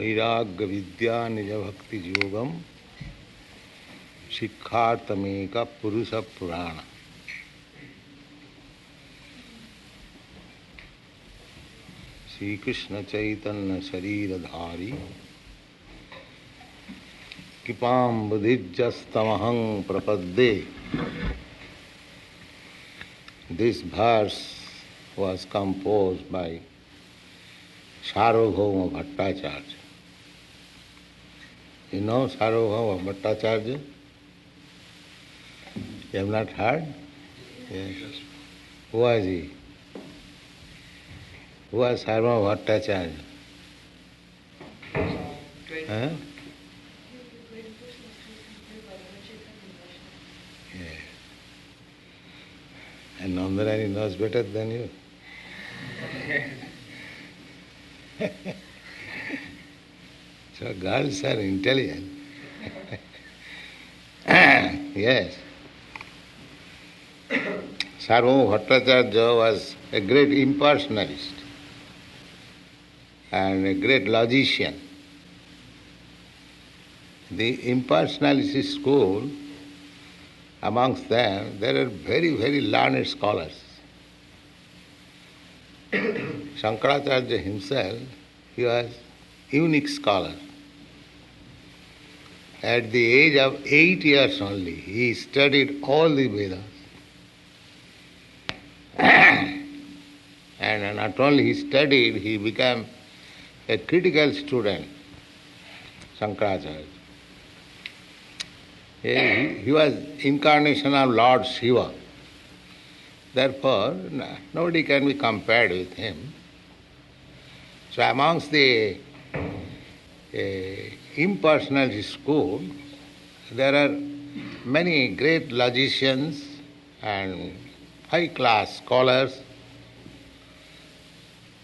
वैराग्य विद्या निज भक्ति योगम शिक्षार्थमेक पुरुष पुराण। श्री कृष्ण चैतन्य शरीरधारी कृपाम्बुधिजस्तमहं प्रपद्ये। This verse was composed by Sarvabhauma Bhattacharya. You know Sarvabhauma Bhattacharya? You have not heard? Yes. Who was he? Who was Sarvabhauma Bhattacharya? Huh? Yeah. And Nandarani knows better than you. So girls are intelligent. Yes. Sarvabhauma Bhattacharya was a great impersonalist and a great logician. The impersonalist school, amongst them, there are very, very learned scholars. Shankaracharya himself, he was unique scholar. At the age of 8 years only, he studied all the Vedas. And not only he studied, he became a critical student, Shankaracharya. He was incarnation of Lord Shiva. Therefore, nobody can be compared with him. So amongst the impersonal school, there are many great logicians and high-class scholars,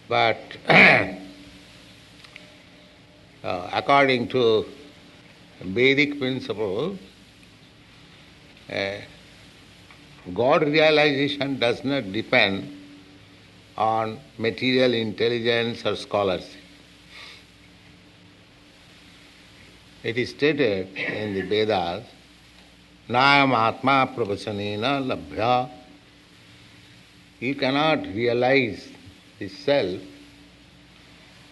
but according to Vedic principle, God realization does not depend on material intelligence or scholarship. It is stated in the Vedas, Nayam Atma Pravachanena Labhya. You cannot realize the self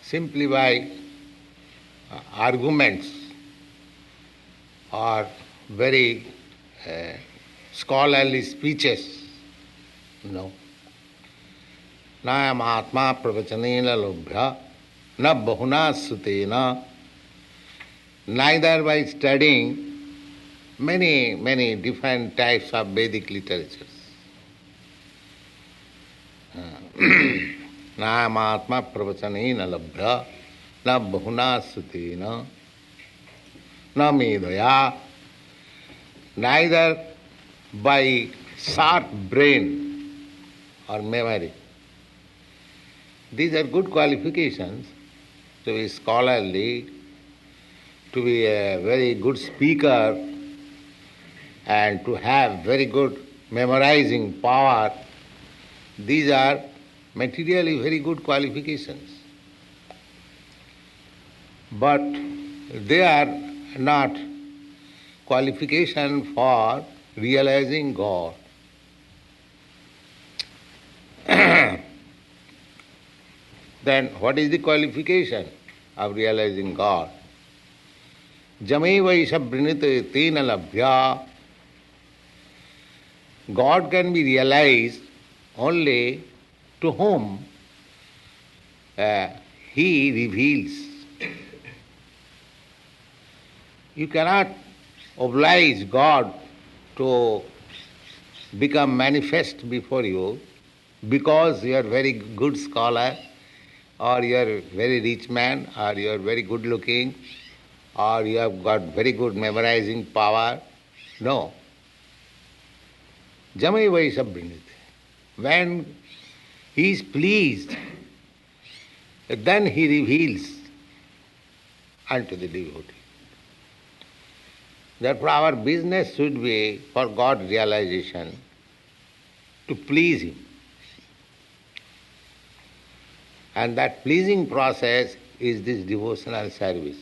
simply by arguments or very scholarly speeches. No. Nayam Atma Pravachanena Labhya na bahuna sutena. Neither by studying many, many different types of Vedic literatures. Nāyamatma pravachanena labhya na bahuna sutena na medaya. Neither by sharp brain or memory. These are good qualifications to be scholarly, to be a very good speaker, and to have very good memorizing power. These are materially very good qualifications. But they are not qualification for realizing God. Then what is the qualification of realizing God? Jameva isha brinite tena labhya. God can be realized only to whom He reveals. You cannot oblige God to become manifest before you because you are very good scholar, or you are very rich man, or you are very good looking, or you have got very good memorizing power. No. Jamai Vaisa Brinit. When he is pleased, then he reveals unto the devotee. Therefore our business should be for God realization, to please Him. And that pleasing process is this devotional service.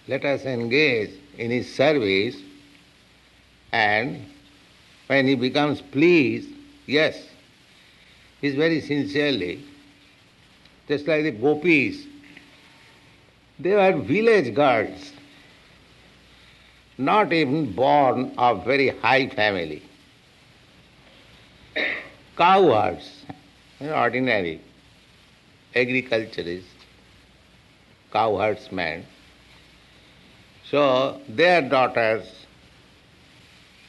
Let us engage in his service, and when he becomes pleased, yes, he is very sincerely, just like the gopis. They were village girls, not even born of very high family. Cowherds, ordinary agriculturist, cowherdsmen. So their daughters,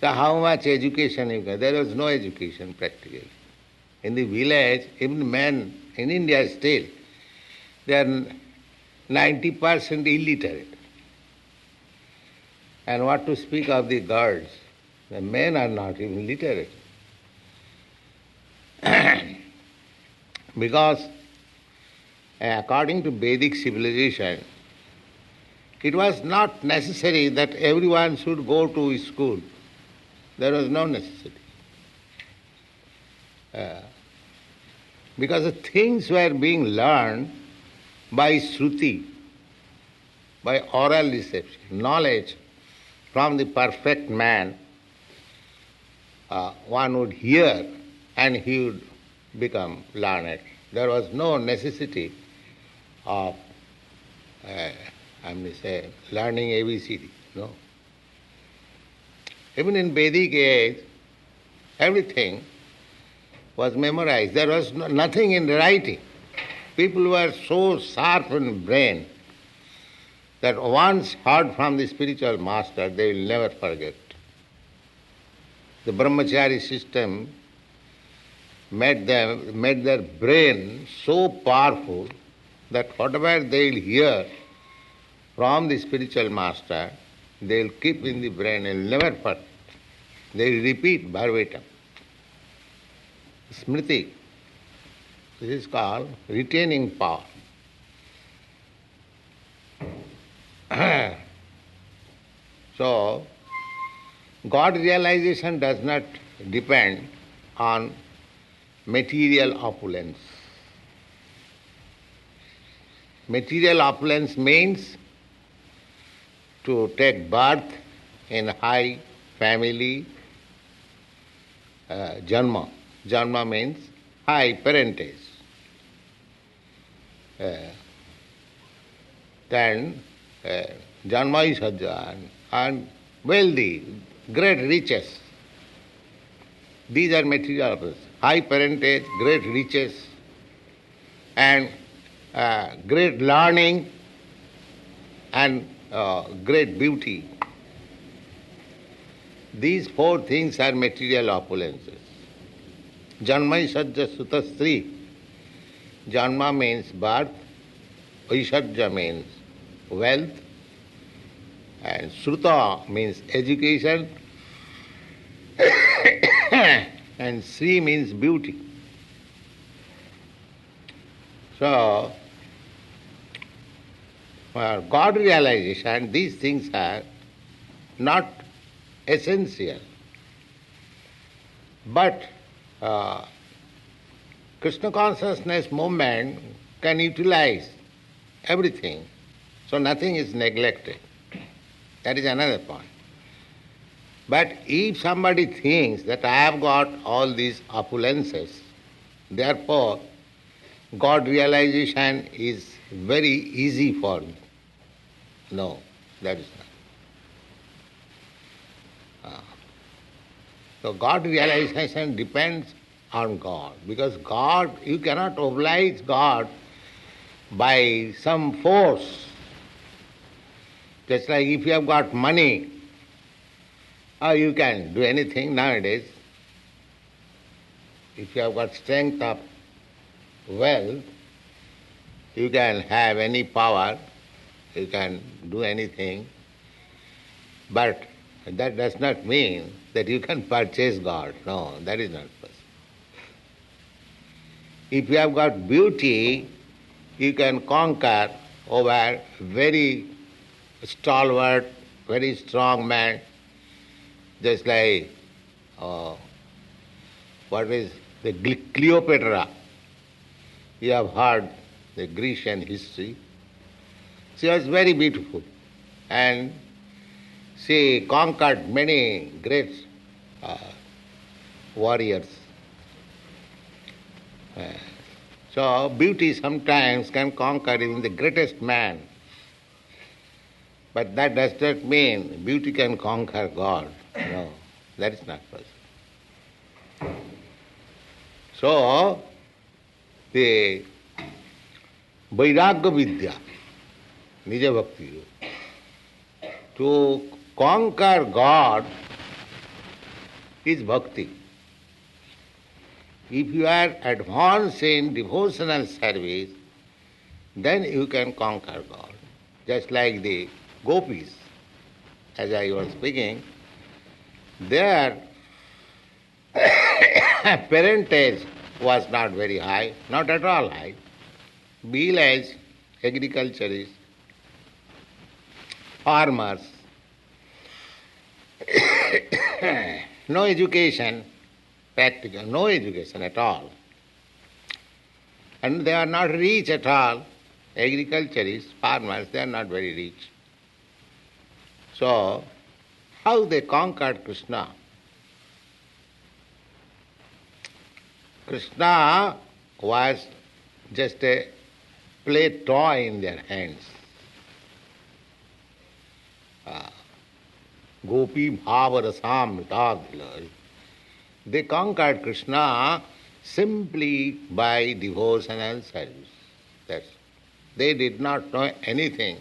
so how much education you get? There was no education practically. In the village, even men in India still, they are 90% illiterate. And what to speak of the girls? The men are not even literate. Because according to Vedic civilization, it was not necessary that everyone should go to school. There was no necessity. Because the things were being learned by Shruti, by oral reception, knowledge from the perfect man. One would hear and he would become learned. There was no necessity of, learning ABCD. No. Even in Vedic age, everything was memorized. There was nothing in writing. People were so sharp in brain that once heard from the spiritual master, they will never forget. The brahmachari system made their brain so powerful that whatever they will hear from the spiritual master, they will keep in the brain and never forget. They will repeat verbatim. Smriti. This is called retaining power. So, God realization does not depend on material opulence. Material opulence means to take birth in high family, janma. Janma means high parentage. Then janma is sajjan and wealthy, great riches. These are material opulence. High parentage, great riches, and great learning, and great beauty. These four things are material opulences. Janmai sajja sutastri. Janma means birth, Aishajya means wealth, and Sruta means education, and Sri means beauty. So, for God realization, these things are not essential. But Krishna consciousness movement can utilize everything, so nothing is neglected. That is another point. But if somebody thinks that I have got all these opulences, therefore God realization is very easy for me. No, that is not. So God realization depends on God, because God, you cannot oblige God by some force. Just like if you have got money, you can do anything nowadays. If you have got strength of wealth, you can have any power, you can do anything, but that does not mean that you can purchase God. No, that is not possible. If you have got beauty, you can conquer over very stalwart, very strong man, just like what is the Cleopatra. You have heard the Grecian history. She was very beautiful and she conquered many great warriors. So beauty sometimes can conquer even the greatest man. But that does not mean beauty can conquer God. No, that is not possible. So, the Vairagya Vidya, Nija Bhakti, to conquer God is bhakti. If you are advanced in devotional service, then you can conquer God. Just like the gopis, as I was speaking, their parentage was not very high, not at all high. Village, agriculturists, farmers, no education, practical, no education at all. And they are not rich at all. Agriculturists, farmers, they are not very rich. So, how they conquered Krishna? Krishna was just a play toy in their hands. Gopi Bhavarasam Mitadhila. They conquered Krishna simply by devotional service. That's, they did not know anything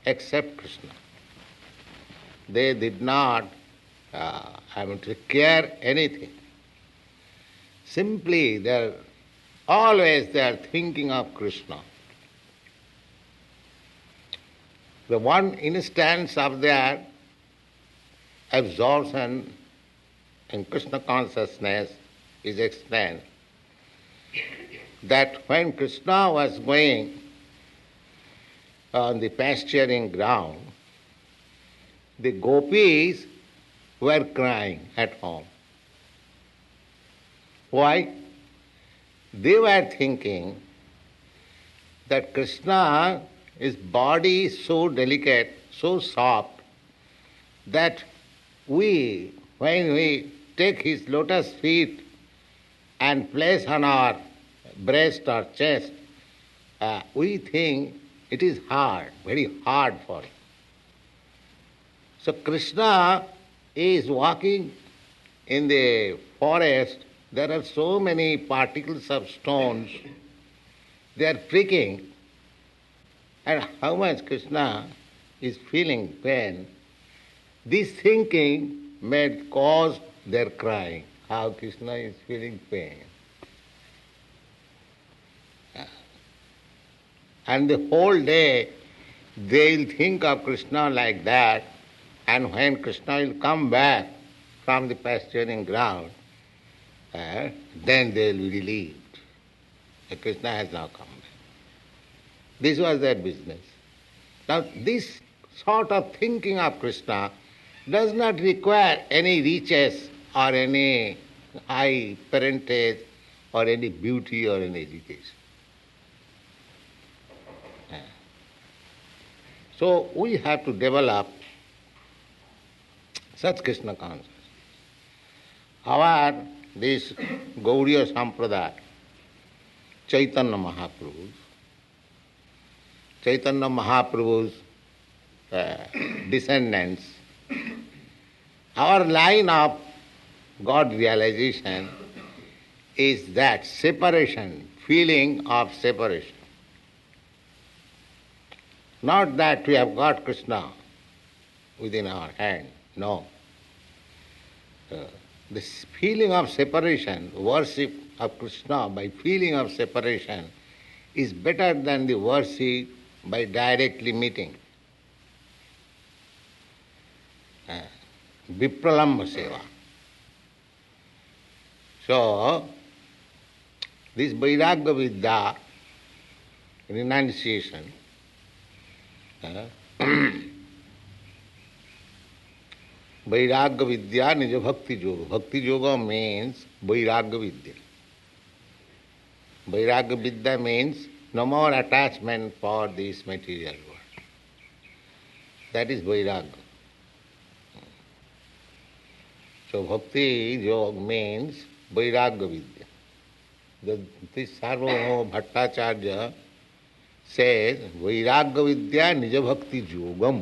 except Krishna. They did not care anything. Simply they are thinking of Krishna. The one instance of their absorption in Krishna consciousness is explained that when Krishna was going on the pasturing ground, the gopis were crying at home. Why? They were thinking that Krishna, his body is so delicate, so soft, that when we take his lotus feet and place on our breast or chest, we think it is hard, very hard for him. So Krishna is walking in the forest. There are so many particles of stones. They are pricking. And how much Krishna is feeling pain. This thinking may cause their crying. How Krishna is feeling pain. And the whole day they will think of Krishna like that, and when Krishna will come back from the pasturing ground, then they will be relieved. Krishna has now come back. This was their business. Now this sort of thinking of Krishna does not require any riches or any high parentage or any beauty or any education. So we have to develop such Krishna consciousness. However, this Gauriya Sampradaya, Chaitanya Mahaprabhu's descendants, our line of God realization is that separation, feeling of separation. Not that we have got Krishna within our hand, no. This feeling of separation, worship of Krishna by feeling of separation is better than the worship by directly meeting. Vipralamba seva. So, this Vairagya Vidya, renunciation, Vairagya Vidya Nija Bhakti Yoga. Bhakti Yoga means Vairagya Vidya. Vairagya Vidya means no more attachment for this material world. That is Vairagya. So Bhakti Yoga means Vairagya Vidya. This Sarvabhauma Bhattacharya says Vairagya Vidya Nija Bhakti Yogam.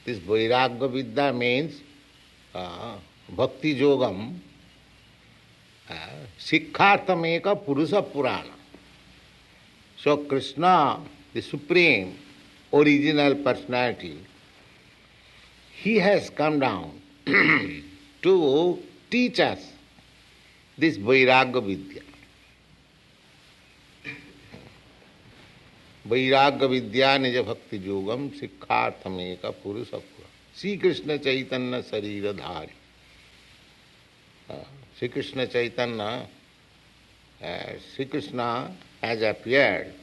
This Vairagya Vidya means Bhakti Yogam, Sikkharthameka Purusa Purana. So Krishna, the Supreme Original Personality, He has come down to teach us this Vairagya Vidya. Vairagya Vidya Nija Bhakti Yogam Sikkharthameka Purusa Purana. Sri Krishna Chaitanya Sarira Dhari. Sri Krishna Chaitanya, Sri Krishna has appeared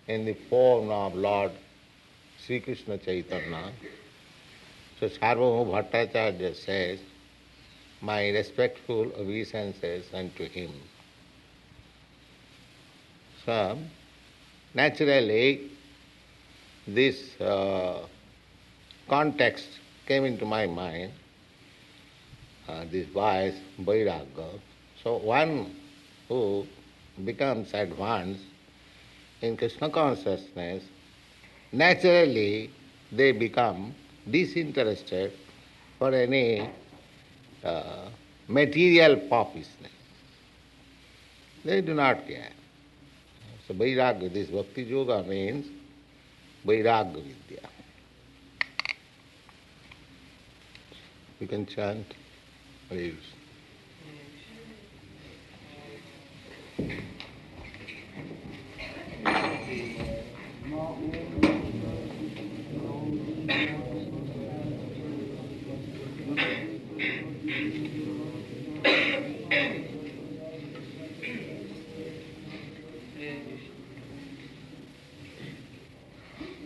in the form of Lord Sri Krishna Chaitanya. So Sarvabhauma Bhattacharya says, my respectful obeisances unto him. So, naturally, this context came into my mind, this voice, Vairagya. So one who becomes advanced in Krishna consciousness, naturally they become disinterested for any material pompousness. They do not care. So Vairagya, this Bhakti Yoga means Vairagya Vidya. You can chant. Please.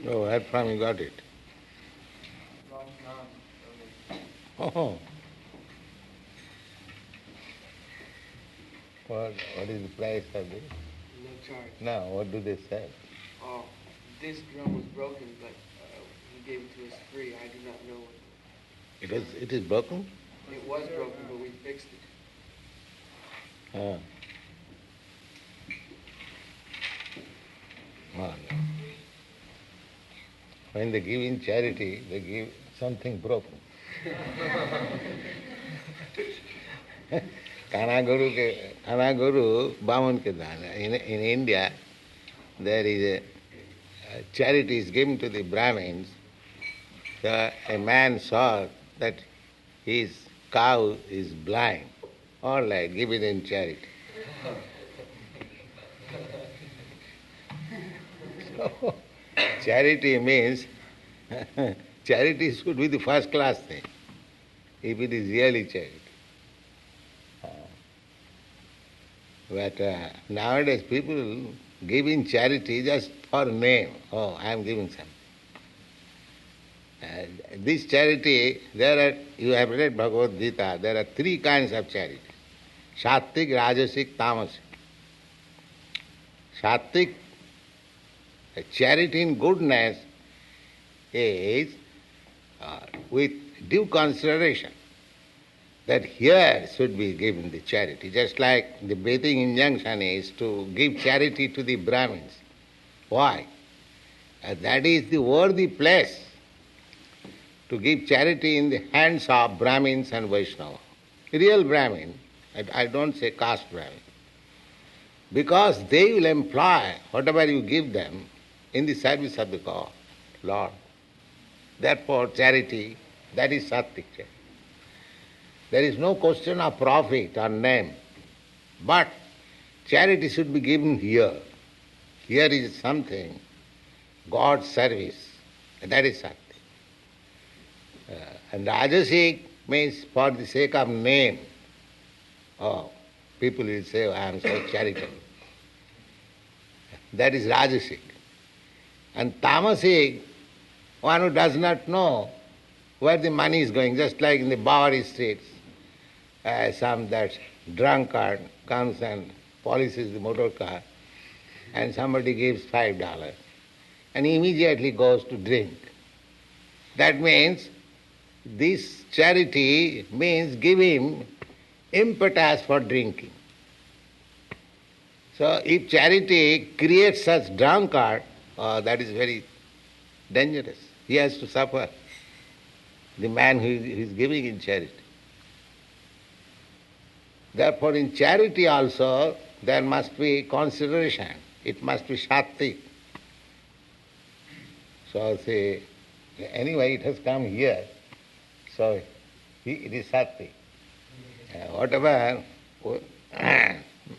Oh, where from you got it? Oh. What is the price of this? No charge. No, what do they say? Oh, this drum was broken, but he gave it to us free. I do not know what. It is broken? It was broken, but we fixed it. Ah. No. When they give in charity, they give something broken. Kanaguru, Baman ke dana. In India, there is a charity is given to the Brahmins. So a man saw that his cow is blind. All right, give it in charity. So, charity means, charity should be the first class thing, if it is really charity. But nowadays people give in charity just for name. Oh, I am giving some. This charity, you have read Bhagavad Gita, there are three kinds of charity. Sattvik, Rajasic, Tamasic. Sattvik, charity in goodness is with due consideration that here should be given the charity. Just like the breathing injunction is to give charity to the Brahmins. Why? That is the worthy place to give charity in the hands of Brahmins and Vaishnava. Real Brahmin, I don't say caste Brahmin, because they will employ whatever you give them in the service of the God, Lord. Therefore, charity, that is Sattvic charity. There is no question of profit or name, but charity should be given here. Here is something, God's service, that is Sattvic. And Rajasic means for the sake of name. Oh, people will say, I am so charitable. That is Rajasic. And Tamasic, one who does not know where the money is going, just like in the Bowery streets. Some that drunkard comes and polishes the motor car and somebody gives $5 and he immediately goes to drink. That means this charity means give him impetus for drinking. So if charity creates such drunkard, that is very dangerous. He has to suffer, the man who is giving in charity. Therefore in charity also there must be consideration. It must be sattvic. So say, anyway it has come here, so it is sattvic. Whatever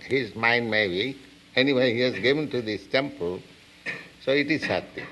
his mind may be, anyway he has given to this temple, so it is sattvic.